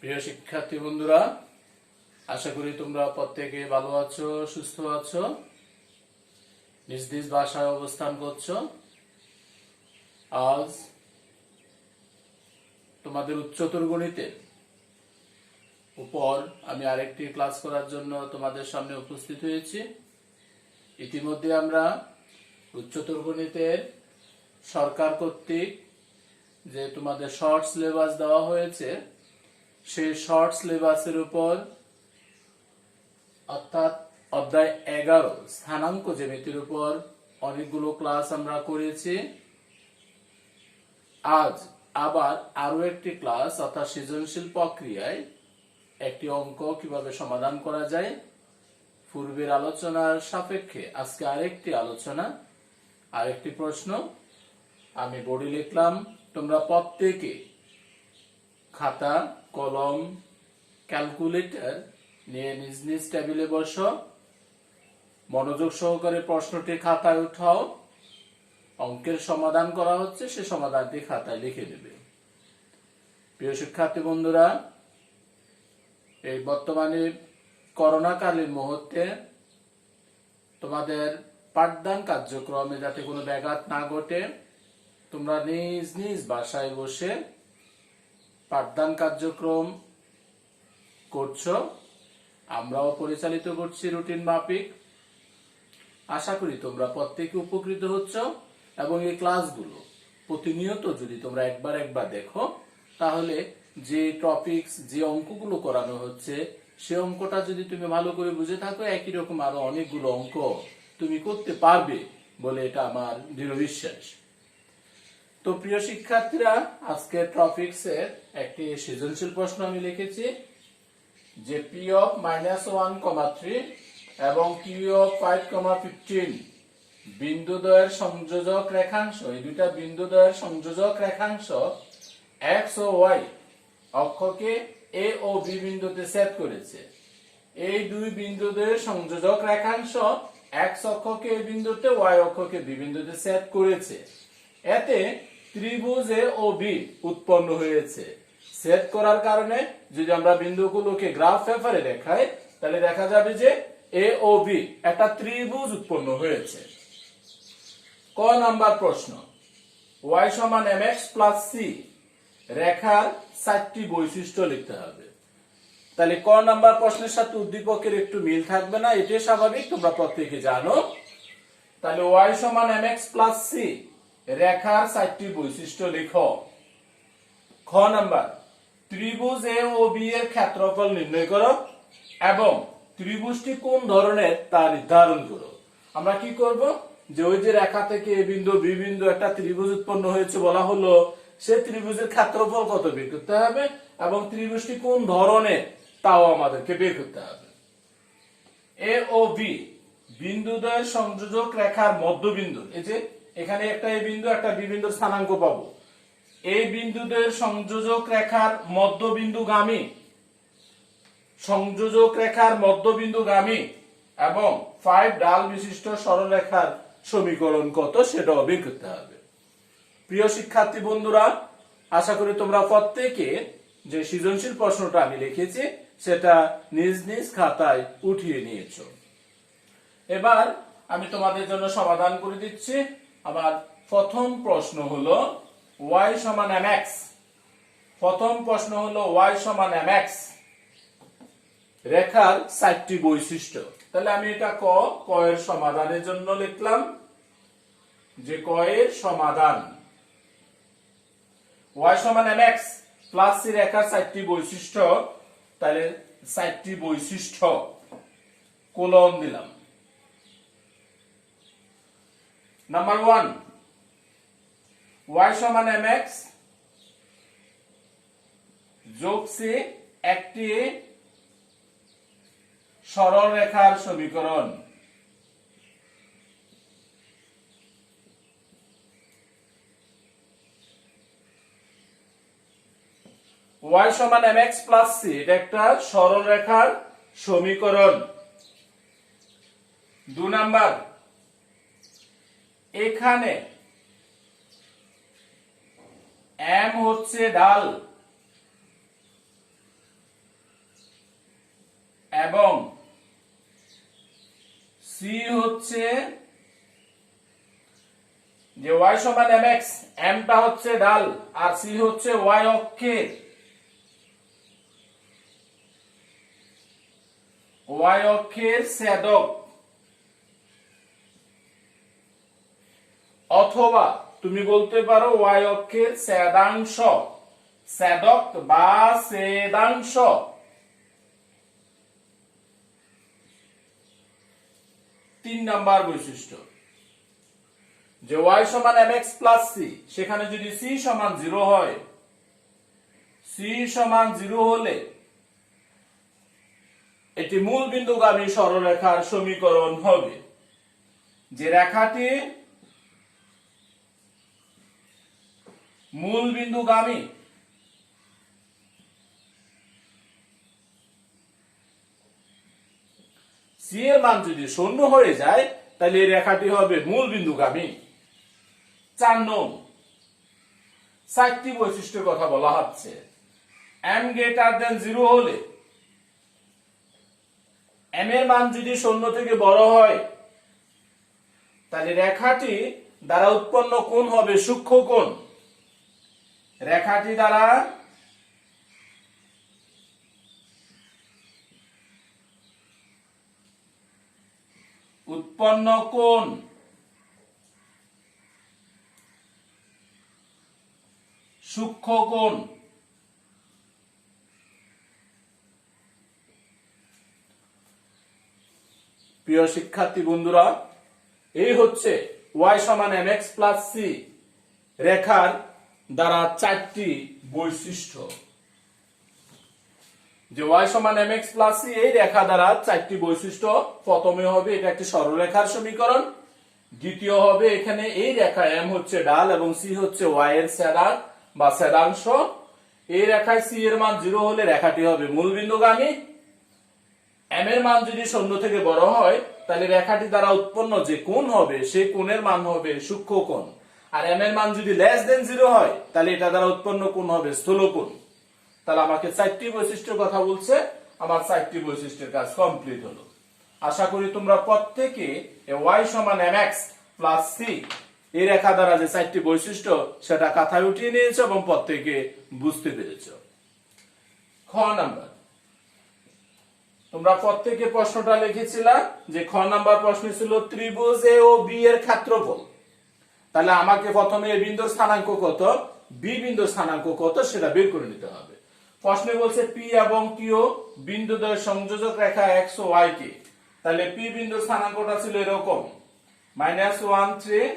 প্রিয় শিক্ষার্থী বন্ধুরা, আশা করি তোমরা প্রত্যেকে ভালো আছো, সুস্থ আছো, নিজ নিজ বাসায় অবস্থান করছো। আজ তোমাদের উচ্চতর গণিতের উপর আমি আরেকটি ক্লাস করার জন্য তোমাদের সামনে উপস্থিত হয়েছি। ইতিমধ্যে আমরা উচ্চতর গণিতের সরকার কর্তৃক যে তোমাদের শর্ট সিলেবাস দেওয়া হয়েছে, সেই শর্ট সিলেবাসের উপর অর্থাৎ অধ্যায় 11 স্থানাঙ্ক জ্যামিতির উপর অনেকগুলো ক্লাস আমরা করেছি। আজ আবার আরো একটি ক্লাস অর্থাৎ সৃজনশীল প্রক্রিয়ায় একটি অঙ্ক কিভাবে সমাধান করা যায়, পূর্বের আলোচনার সাপেক্ষে আজকে আরেকটি প্রশ্ন আমি বোর্ডে লিখলাম। তোমরা প্রত্যেকে খাতা, কলম, ক্যালকুলেটর নিয়ে নিজ নিজ টেবিলে বসো, মনোযোগ সহকারে প্রশ্নটি খাতায় উঠাও। অঙ্কের সমাধান করা হচ্ছে, সে সমাধানটি খাতায় লিখে দেবে। প্রিয় শিক্ষার্থী বন্ধুরা, এই বর্তমানে করোনাকালীন মুহূর্তে তোমাদের পাঠদান কার্যক্রমে যাতে কোনো ব্যাঘাত না ঘটে, তোমরা নিজ নিজ বাসায় বসে পাঠদান কার্যক্রম করছো, আমরাও পরিচালিত করছি রুটিন মাফিক। আশা করি তোমরা প্রত্যেকে উপকৃত হচ্ছ এবং এই ক্লাসগুলো প্রতিনিয়ত যদি তোমরা একবার দেখো, তাহলে যে টপিকস, যে অঙ্কগুলো করানো হচ্ছে, সে অঙ্কটা যদি তুমি ভালো করে বুঝে থাকো, একই রকম আরো অনেকগুলো অঙ্ক তুমি করতে পারবে বলে এটা আমার দৃঢ় বিশ্বাস। তো প্রিয় শিক্ষার্থীরা, আজকে টপিকসের একটি সৃজনশীল প্রশ্ন আমি লিখেছি যে p of -1,3 এবং q of 5,15 বিন্দুদ্বয়ের সংযোজক রেখাংশ, এই দুইটা বিন্দুদ্বয়ের সংযোজক রেখাংশ x O y অক্ষকে a O b বিন্দুতে ছেদ করেছে। এই দুই বিন্দুদ্বয়ের সংযোজক রেখাংশ x অক্ষকে a বিন্দুতে, y অক্ষকে b বিন্দুতে ছেদ করেছে। এতে ত্রিভুজ a ও b উৎপন্ন হয়েছে। ছেদ করার কারণে যদি আমরা বিন্দুগুলোকে গ্রাফ পেপারে দেখাই, তাহলে দেখা যাবে যে a ও b একটা ত্রিভুজ উৎপন্ন হয়েছে। ক নাম্বার প্রশ্ন, y সমান mx প্লাস c রেখার 4টি বৈশিষ্ট্য লিখতে হবে। তাহলে ক নাম্বার প্রশ্নের সাথে উদ্দীপকের একটু মিল থাকবে না, এটাই স্বাভাবিক, তোমরা প্রত্যেকে জানো। তাহলে y সমান mx প্লাস c রেখার 4টি বৈশিষ্ট্য লিখো। খ নাম্বার, ত্রিভুজ a ও b এর ক্ষেত্রফল নির্ণয় করো এবং ত্রিভুজটি কোন ধরনের তা নির্ধারণ করো। আমরা কি করব, যে ওই যে রেখা থেকে a বিন্দু b বিন্দু একটা ত্রিভুজ উৎপন্ন হয়েছে বলা হলো, সে ত্রিভুজের ক্ষেত্রফল কত বের করতে হবে এবং ত্রিভুজটি কোন ধরনের তাও আমাদেরকে বের করতে হবে। a ও b বিন্দুদ্বয়ের সংযোজক রেখার মধ্যবিন্দু, এই যে এখানে একটা a বিন্দু একটা b বিন্দুর স্থানাঙ্ক পাবো। এই বিন্দুদ্বয়ের সংযোজক রেখার মধ্যবিন্দুগামী, এবং 5 ডাল বিশিষ্ট সরলরেখার সমীকরণ কত সেটাও বের করতে হবে। প্রিয় শিক্ষার্থী বন্ধুরা, আশা করি তোমরা প্রত্যেকে যে সৃজনশীল প্রশ্নটা আমি লিখেছি সেটা নিজ নিজ খাতায় উঠিয়ে নিয়েছো। এবার আমি তোমাদের জন্য সমাধান করে দিচ্ছি। আমার প্রথম প্রশ্ন হলো y সমান mx। প্রথম প্রশ্ন হলো y সমান mx রেখার 4টি বৈশিষ্ট্য। তাহলে আমি এটা ক এর সমাধানের জন্য লিখলাম যে ক এর সমাধান y সমান mx প্লাস c রেখার 4টি বৈশিষ্ট্য। তাহলে 4টি বৈশিষ্ট্য কোলন দিলাম। নাম্বার 1, y সমান mx যোগ c একটি সরল রেখার সমীকরণ। y সমান mx প্লাস c এটা একটা সরল রেখার সমীকরণ। 2 নাম্বার, এখানে m হচ্ছে ঢাল এবং সি হচ্ছে যে y সমান mx, m টা হচ্ছে ঢাল আর c হচ্ছে y অক্ষের ছেদক, অথবা তুমি বলতে পারো y অক্ষের ছেদাংশ, ছেদক বা ছেদাংশ। 3 নাম্বার বৈশিষ্ট্য যে y সমান mx প্লাস c, সেখানে যদি c সমান 0 হয়, c সমান 0 হলে এটি মূল বিন্দুগামী সরলরেখার সমীকরণ হবে। যে রেখাটি মূল বিন্দুগামী c এর মান যদি 0 হয়ে যায়, তাহলে এই রেখাটি হবে মূল বিন্দুগামী। 4 নং 4টি বৈশিষ্ট্যের কথা বলা হচ্ছে। m গ্রেটার দেন 0 হলে, m এর মান যদি 0 থেকে বড় হয়, তাহলে রেখাটি দ্বারা উৎপন্ন কোণ হবে সূক্ষ্ম কোণ। রেখাটি দ্বারা উৎপন্ন কোণ সূক্ষ্ম কোণ। প্রিয় শিক্ষার্থী বন্ধুরা, এই হচ্ছে y সমান mx প্লাস c রেখার দ্বারা 4টি বৈশিষ্ট্য। যে y সমান mx প্লাস c এই রেখা দ্বারা 4টি বৈশিষ্ট্য। প্রথমে হবে এটা একটি সরলরেখার সমীকরণ, দ্বিতীয় হবে এখানে এই রেখা m হচ্ছে ঢাল এবং c হচ্ছে y এর ছেদক বা ছেদাংশ। এই রেখায় c এর মান 0 হলে রেখাটি হবে মূল বিন্দুগামী। m এর মান যদি 0 থেকে বড় হয়, তাহলে রেখাটি দ্বারা উৎপন্ন যে কোণ হবে সেই কোণের মান হবে সূক্ষ্ম কোণ। আর m এর মান যদি লেস দেন 0 হয়, তাহলে এটা দ্বারা উৎপন্ন কোণ হবে স্থূল কোণ। তাহলে আমাকে 4টি বৈশিষ্ট্যের কথা বলছে, আমার 4টি বৈশিষ্ট্যের কাজ কমপ্লিট হলো। আশা করি তোমরা প্রত্যেকে y সমান mx প্লাস c এই রেখা দ্বারা যে 4টি বৈশিষ্ট্য সেটা কথায় উঠিয়ে নিয়েছো এবং প্রত্যেকে বুঝতে পেরেছো। খ নাম্বার, তোমরা প্রত্যেকে প্রশ্নটা লিখেছিলা যে খ নাম্বার প্রশ্ন ছিল ত্রিভুজ এ ও বি এর ক্ষেত্রফল। তাহলে আমাকে প্রথমে এ বিন্দুর স্থানাঙ্ক কত, বি বিন্দুর স্থানাঙ্ক কত সেটা বের করে নিতে হবে। প্রশ্নে বলছে পি এবং কিউ বিন্দুদ্বয়ের সংযোজক রেখা x ও y কে। তাহলে পি বিন্দুর স্থানাঙ্কটা ছিল এরকম -1 3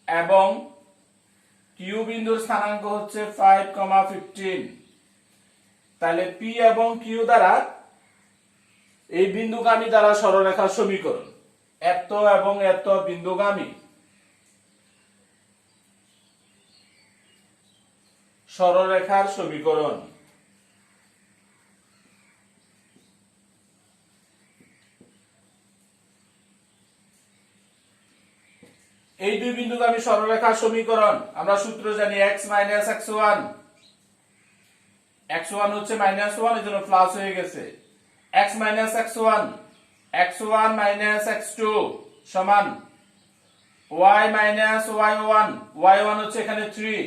এবং কিউ বিন্দুর স্থানাঙ্ক হচ্ছে 5, 15। তাহলে পি এবং কিউ দ্বারা এই বিন্দুগামী দ্বারা সরলরেখার সমীকরণ, এত এবং এত বিন্দুগামী সরলরেখার সমীকরণ। এই দুই বিন্দুগামী সরলরেখার সমীকরণ আমরা সূত্র জানি x - x1, x1 হচ্ছে -1 এজন্য প্লাস হয়ে গেছে, x - x1 x1 - x2 সমান y - y1, y1 হচ্ছে এখানে 3,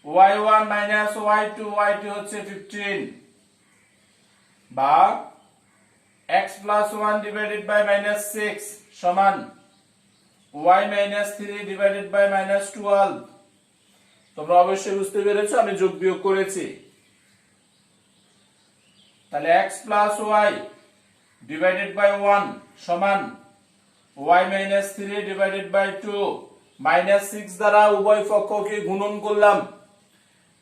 y1 - y2, y2 হচ্ছে 15 বা x + 1 divided by -6 সমান y - 3 divided by -12। তোমরা অবশ্যই বুঝতে পেরেছো আমি যোগ বিয়োগ করেছি। তাহলে x + y divided by 1 সমান y - 3 divided by 2, -6 দ্বারা উভয় পক্ষকে গুণন করলাম,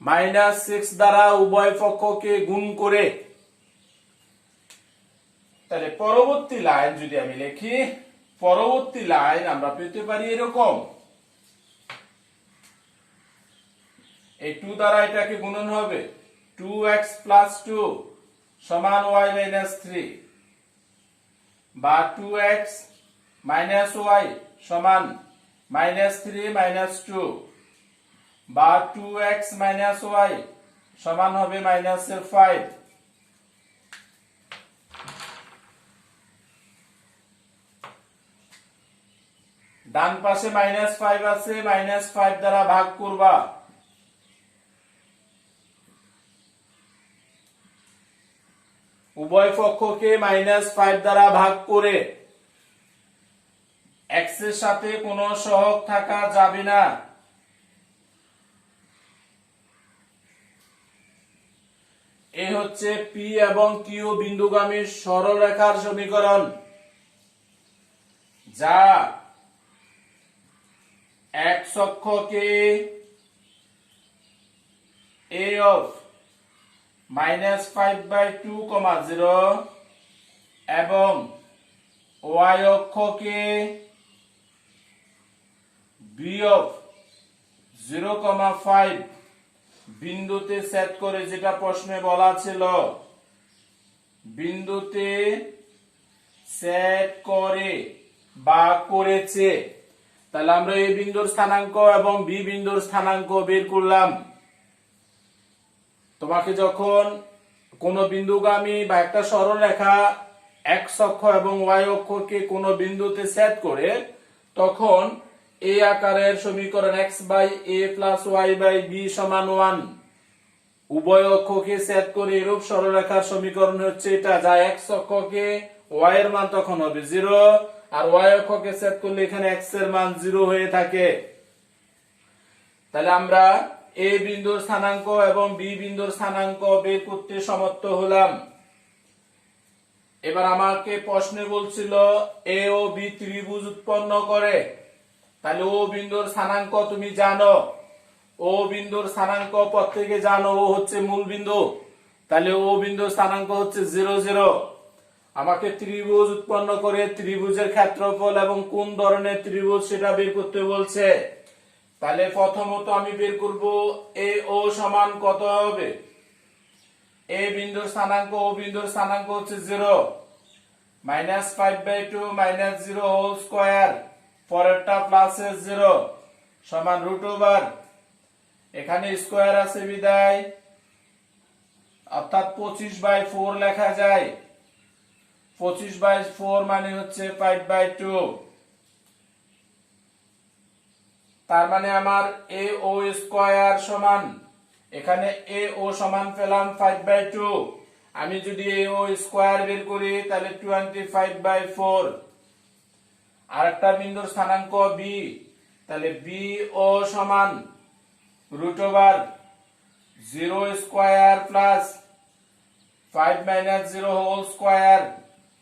-6 দ্বারা উভয় পক্ষকে গুণ করে তাহলে পরবর্তী লাইন যদি আমি লিখি, পরবর্তী লাইন আমরা পেতে পারি এরকম, এই 2 দ্বারা এটাকে গুণন হবে 2x + 2 সমান y - 3 বা 2x - y সমান -3 - 2 বা 2x - y সমান হবে -5। ডান পাশে -5 আছে, -5 দ্বারা ভাগ করবা। উভয় পক্ষকে -5 দ্বারা ভাগ করে x এর সাথে কোনো সহগ থাকা যাবে না। এই হচ্ছে P এবং Q বিন্দুগামী সরলরেখার সমীকরণ, যা x অক্ষকে a of -5/2, 0 এবং y অক্ষকে b of 0,5 বিন্দুতে সেট করে, যেটা প্রশ্নে বলা ছিল, বিন্দুতে সেট করে বা করেছে। তাহলে আমরা এই বিন্দুর স্থানাঙ্ক এবং বি বিন্দুর স্থানাঙ্ক বের করলাম। তোমাকে যখন কোন বিন্দুগামী বা একটা সরলরেখা x অক্ষ এবং y অক্ষকে কোন বিন্দুতে সেট করে, তখন এই আকারের সমীকরণ x/a + y/b = 1, উভয় অক্ষকে সেট করে এরূপ সরলরেখার সমীকরণ হচ্ছে এটা, যা x অক্ষকে y এর মান তখন হবে 0 আর y অক্ষকে সেট করলে এখানে x এর মান 0 হয়ে থাকে। তাহলে আমরা a বিন্দুর স্থানাঙ্ক এবং b বিন্দুর স্থানাঙ্ক বের করতে সমর্থ হলাম। এবার আমাকে প্রশ্নে বলছিল a ও b ত্রিভুজ উৎপন্ন করে। তাহলে ও বিন্দুর স্থানাঙ্ক তুমি জানো, ও বিন্দুর স্থানাঙ্ক প্রত্যেকে জানো, ও হচ্ছে মূল বিন্দু। তাহলে ও বিন্দুর স্থানাঙ্ক হচ্ছে 0, 0। আমাকে ত্রিভুজ উৎপন্ন করে ত্রিভুজের ক্ষেত্রফল এবং কোন ধরনের ত্রিভুজ সেটা বের করতে বলছে। তাহলে প্রথমত আমি বের করব এ ও সমান কত হবে। এ বিন্দুর স্থানাঙ্ক ও বিন্দুর স্থানাঙ্ক হচ্ছে 0, -5/2 -0 হোল স্কয়ার, পরেরটা প্লাসের 0 সমান √, এখানে স্কয়ার আছে বিদায় অর্থাৎ 25/4 লেখা যায়। 25/4 মানে হচ্ছে 5/2। তার মানে আমার এ ও স্কয়ার সমান, এখানে এ ও সমান পেলাম 5/2। আমি যদি এ ও স্কয়ার বের করি তাহলে 25/4। আরেকটা বিন্দুর স্থানাঙ্ক বি, তাহলে বি ও সমান √, 0 স্কয়ার প্লাস 5 - 0 হোল স্কয়ার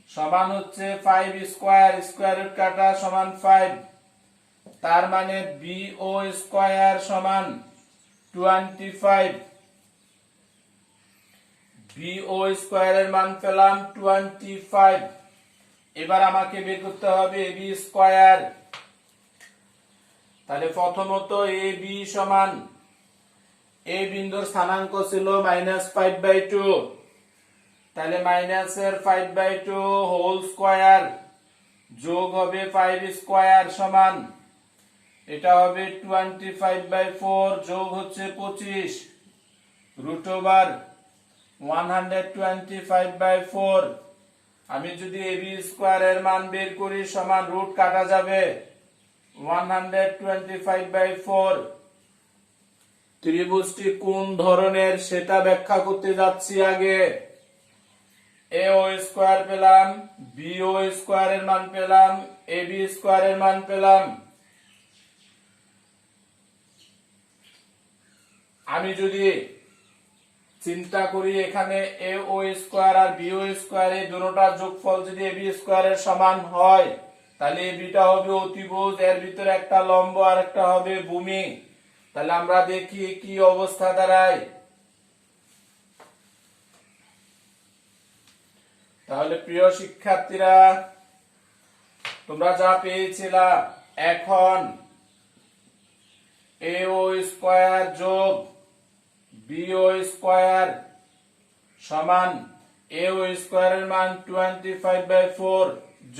সমান হচ্ছে 5 স্কয়ার, স্কয়ার রুট কাটা সমান 5। তার মানে বি ও স্কয়ার সমান 25। বি ও স্কয়ারের মান পেলাম 25। এবার আমাকে বের করতে হবে এ বি স্কয়ার। তাহলে প্রথমত এ বি সমান, এ বিন্দুর স্থানাঙ্ক ছিল -5/2, তাহলে মাইনাসের 5/2 হোল স্কয়ার যোগ হবে 5 স্কয়ার সমান, এটা হবে 25/4 যোগ হচ্ছে 25 √, 125/4। আমি যদি এ বি স্কয়ারের মান বের করি সমান রুট কাটা যাবে 125/4। ত্রিভুজটি কোন ধরনের সেটা ব্যাখ্যা করতে যাচ্ছি। আগে এ ও স্কয়ার পেলাম, বি ও স্কয়ারের মান পেলাম, এ বি স্কয়ারের মান পেলাম। আমি যদি চিন্তা করি এখানে এ ও স্কয়ার আর বি ও স্কয়ার এই দুটোটার যোগফল যদি এ বি স্কয়ারের সমান হয়, তাহলে এ বিটা হবে অতিভুজ, এর ভিতরে একটা লম্ব আর একটা হবে ভূমি। তাহলে আমরা দেখি কি অবস্থা দাঁড়ায়। তাহলে প্রিয় শিক্ষার্থীরা, তোমরা যা পেয়েছিলা, এখন এ ও স্কয়ার যোগ বি ও স্কয়ার সমান এ ও স্কয়ারের মান 25/4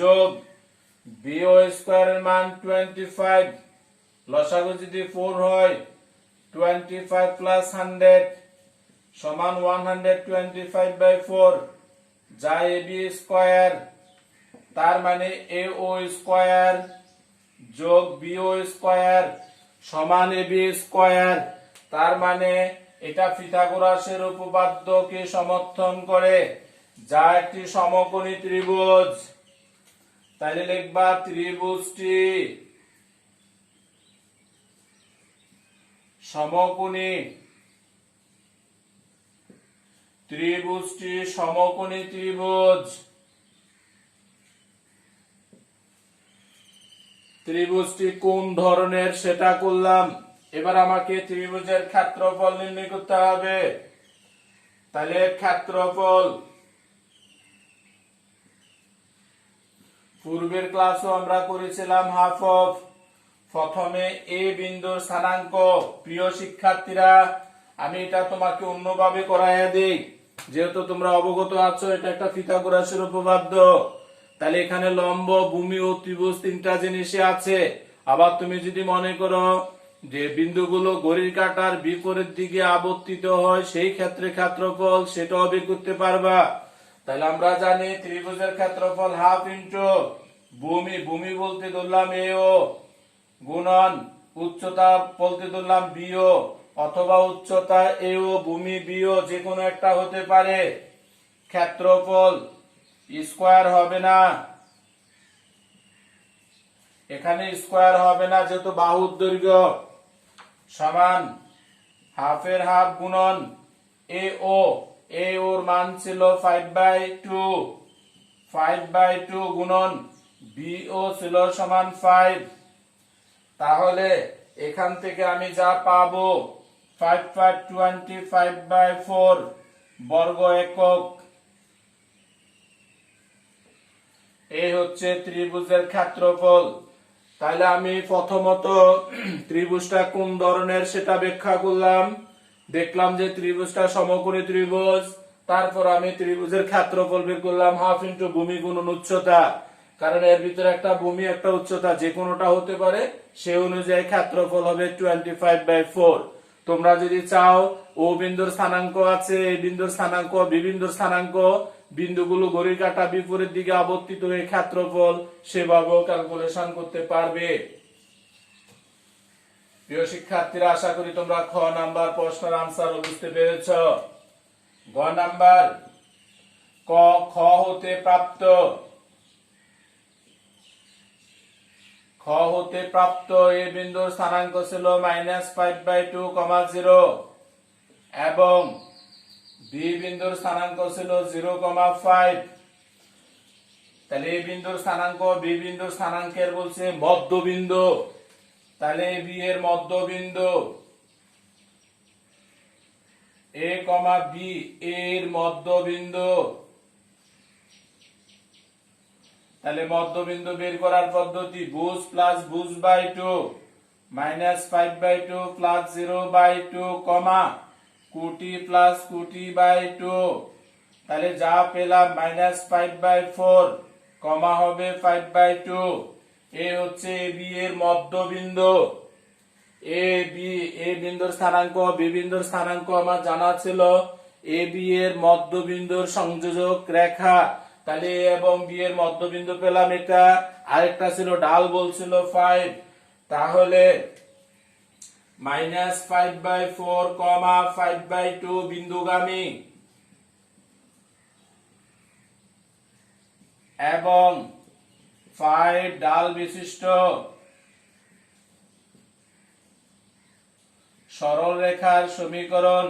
যোগ বি ও স্কয়ারের মান 25, লসাগু যদি 4 হয় 25 প্লাস 100 সমান 125/4, যা এ বি স্কয়ার। তার মানে এ ও স্কয়ার যোগ বিও স্কয়ার সমান এবি স্কয়ার। তার মানে এটা পিথাগোরাসের উপপাদ্যকে সমর্থন করে, যা একটি সমকোণী ত্রিভুজ। তাহলে লিখবা ত্রিভুজটি সমকোণী, ত্রিভুজটি সমকোণী ত্রিভুজ। ত্রিভুজটি কোন ধরনের সেটা করলাম। এবার আমাকে ত্রিভুজের ক্ষেত্রফল নির্ণয় করতে হবে। তাহলে ক্ষেত্রফল, পূর্বের ক্লাসও আমরা করেছিলাম হাফ অফ। প্রথমে এ বিন্দুর স্থানাঙ্ক, প্রিয় শিক্ষার্থীরা আমি এটা তোমাকে অন্যভাবে করাইয়া দেই, যেহেতু তোমরা অবগত আছো এটা একটা পিথাগোরাসের উপপাদ্য। তাহলে এখানে লম্ব, ভূমি ও ত্রিভুজ তিনটা জিনিসই আছে। আবার তুমি যদি মনে করো যে বিন্দুগুলো ঘড়ির কাঁটার বিপরীত দিকে আবর্তিত হয়, সেই ক্ষেত্রে ক্ষেত্রফল সেটাও বের করতে পারবা। তাহলে আমরা জানি ত্রিভুজের ক্ষেত্রফল হাফ ইন্টু ভূমি, ভূমি বলতে ধরলাম এ ও, গুণন উচ্চতা বলতে ধরলাম বিও, অথবা উচ্চতা এ ও ভূমি বিও যে কোনো একটা হতে পারে। ক্ষেত্রফল স্কয়ার হবে না, এখানে স্কয়ার হবে না যেহেতু বাহুর দৈর্ঘ্য, সমান হাফের হাফ গুণন এ ও, এ ওর মান ছিল 5/2, 5/2 গুণন বিও ছিল সমান 5। তাহলে এখান থেকে আমি যা পাবো 5/25/4 বর্গ একক। এই হচ্ছে ত্রিভুজের ক্ষেত্রফল। তাহলে আমি প্রথমত ত্রিভুজটা কোন ধরনের সেটা ব্যাখ্যা করলাম, দেখলাম যে ত্রিভুজটা সমকোণী ত্রিভুজ। তারপর আমি ত্রিভুজের ক্ষেত্রফল বের করলাম হাফ ইন্টু ভূমি গুণন উচ্চতা, কারণ এর ভিতরে একটা ভূমি একটা উচ্চতা যে কোনোটা হতে পারে, সেই অনুযায়ী ক্ষেত্রফল হবে 25/4। তোমরা যদি চাও ও বিন্দুর স্থানাঙ্ক আছে, এই বিন্দুর স্থানাঙ্ক, বি বিন্দুর স্থানাঙ্ক, বিন্দুগুলো ঘড়ির কাঁটা বিপরীত দিকে আবর্তিত হয়ে ক্ষেত্রফল, সেভাবেও ক্যালকুলেশন করতে পারবে। প্রিয় শিক্ষার্থীরা আশা করি তোমরা খ নাম্বার প্রশ্নের আনসার বুঝতে পেরেছ। গ নাম্বার, ক খ হতে প্রাপ্ত, খ হতে প্রাপ্ত এ বিন্দুর স্থানাঙ্ক ছিল -5/2, 0 এবং বি বিন্দুর স্থানাঙ্ক ছিল 0,5। তাহলে এ বিন্দুর স্থানাঙ্ক বি বিন্দুর স্থানাঙ্কের বলছে মধ্যবিন্দু। তাহলে বি এর মধ্যবিন্দু এ কমা বি এর মধ্যবিন্দু। তাহলে মধ্যবিন্দু বের করার পদ্ধতি ভুজ প্লাস ভুজ বাই 2, -5/2 প্লাস 0/2 কমা কুটি প্লাস কুটি বাই 2। তাহলে যা পেলাম -5/4 কমা হবে 5/2। এ হচ্ছে এ বি এর মধ্যবিন্দু। এ বি, এ বিন্দুর স্থানাঙ্ক বি বিন্দুর স্থানাঙ্ক আমার জানা ছিল। এ বি এর মধ্যবিন্দুর সংযোজক রেখা, তাহলে এ এবং বি এর মধ্যবিন্দু পেলাম এটা। আরেকটা ছিল ঢাল বলছিল 5, তাহলে -5/4 কমা 5/2 বিন্দুগামী এবং 5 ঢাল বিশিষ্ট সরল রেখার সমীকরণ।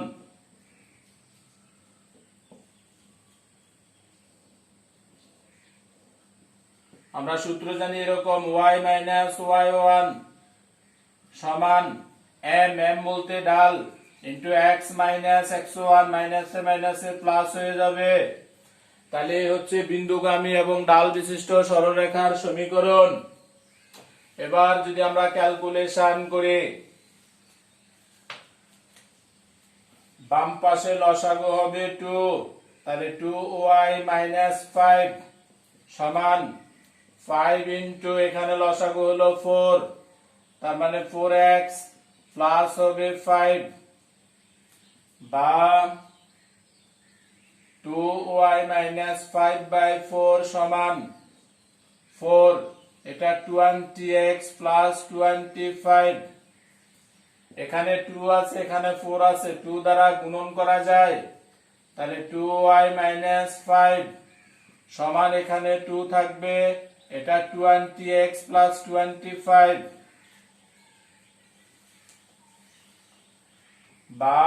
আমরা সূত্র জানি এরকম, y - y1 সমান m, m বলতে ঢাল, ইনটু x - x1, মাইনাসে মাইনাসে প্লাস হয়ে যাবে। তাহলে হচ্ছে বিন্দুগামী এবং ঢাল বিশিষ্ট সরলরেখার সমীকরণ। এবার যদি আমরা ক্যালকুলেশন করি, বাম পাশে লসাগু হবে 2, তাহলে 2y - 5 সমান 5 ইনটু এখানে লসাগু হলো 4, তার মানে 4x প্লাস হবে 5 বা 2y - 5/4 সমান 4। এটা 20x প্লাস 25, এখানে 2 আছে এখানে 4 আছে, 2 দ্বারা গুণন করা যায়, তাহলে 2y মাইনাস 5 সমান এখানে 2 থাকবে, এটা 20x প্লাস 25 বা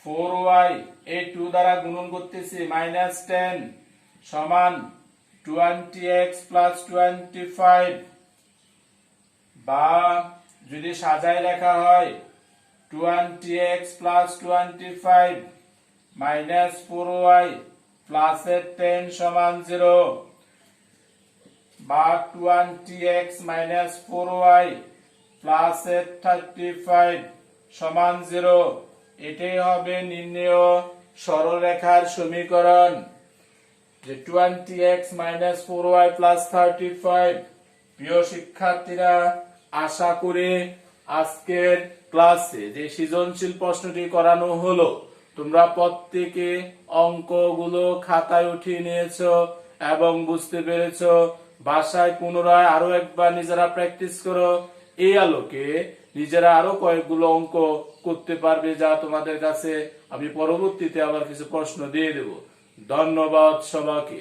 4y, এই 2 দ্বারা গুণন করতেছি মাইনাস 10 সমান 20x প্লাস 25 বা যদি সাজায় লেখা হয় 20x plus 25 minus 4y plus 10 সমান 0 বা 20x মাইনাস 4y প্লাস 35 সমান 0, এটাই হবে নির্ণেয় সরলরেখার সমীকরণ, যে 20x মাইনাস 4y প্লাস 35। প্রিয় শিক্ষার্থীরা, আশা করি আজকের ক্লাসে যে সৃজনশীল প্রশ্নটি করানো হলো তোমরা প্রত্যেকে অঙ্কগুলো খাতায় উঠিয়ে নিয়েছো এবং বুঝতে পেরেছো। বাসায় পুনরায় আরো একবার নিজেরা প্র্যাকটিস করো, এই আলোকে নিজেরা আরো কয়েকগুলো অঙ্ক করতে পারবে, যা তোমাদের কাছে আমি পরবর্তীতে আবার কিছু প্রশ্ন দিয়ে দেব। ধন্যবাদ সবাইকে।